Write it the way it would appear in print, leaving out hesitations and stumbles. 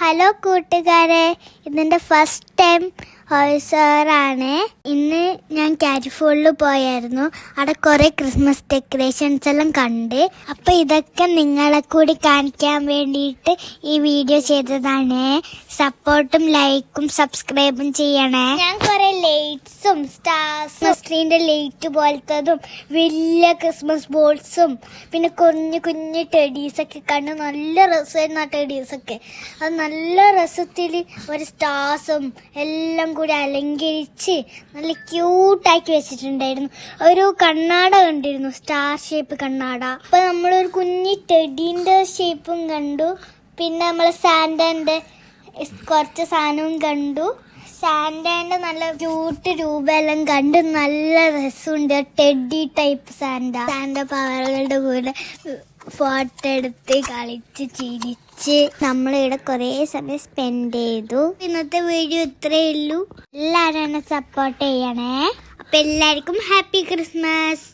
Hello കൂട്ടുകാരെ, ഇതെൻ്റെ first time ഹോയ്സറാണ്. ഇന്ന് ഞാൻ കാരിഫോളിൽ പോയായിരുന്നു. അവിടെ കുറേ ക്രിസ്മസ് ഡെക്കറേഷൻസ് എല്ലാം കണ്ട്. അപ്പോൾ ഇതൊക്കെ നിങ്ങളെ കൂടി കാണിക്കാൻ വേണ്ടിയിട്ട് ഈ വീഡിയോ ചെയ്തതാണ്. സപ്പോർട്ടും ലൈക്കും സബ്സ്ക്രൈബും ചെയ്യണേ. ഞാൻ കുറേ ലൈറ്റ്സും സ്റ്റാർസ് സ്ക്രീൻ്റെ ലൈറ്റ് പോലത്തതും വലിയ ക്രിസ്മസ് ബോൾസും പിന്നെ കുഞ്ഞു കുഞ്ഞു ടെഡീസൊക്കെ കണ്ട് നല്ല രസമായിരുന്നു. ആ ടെഡീസൊക്കെ അത് നല്ല രസത്തിൽ ഒരു സ്റ്റാർസും എല്ലാം കൂടി അലങ്കരിച്ച് നല്ല ക്യൂട്ടാക്കി വെച്ചിട്ടുണ്ടായിരുന്നു. ഒരു കണ്ണാട കണ്ടിരുന്നു, സ്റ്റാർ ഷേപ്പ് കണ്ണാട. അപ്പൊ നമ്മളൊരു കുഞ്ഞി ടെഡീൻ്റെ ഷേപ്പും കണ്ടു. പിന്നെ നമ്മൾ സാന്റാൻ്റെ കുറച്ച് സാധനവും കണ്ടു. സാന്റാൻ്റെ നല്ല ക്യൂട്ട് രൂപമെല്ലാം കണ്ട് നല്ല രസമുണ്ട്. ടെഡി ടൈപ്പ് സാന്റ പവറുകളുടെ കൂടെ ഫോട്ടോ എടുത്ത് കളിച്ച് ചിരിച്ച് നമ്മളിവിടെ കുറേ സമയം സ്പെൻഡ് ചെയ്തു. ഇന്നത്തെ വീഡിയോ ഇത്രയേ ഉള്ളൂ. എല്ലാവരും എന്നെ സപ്പോർട്ട് ചെയ്യണേ. അപ്പം എല്ലാവർക്കും ഹാപ്പി ക്രിസ്മസ്.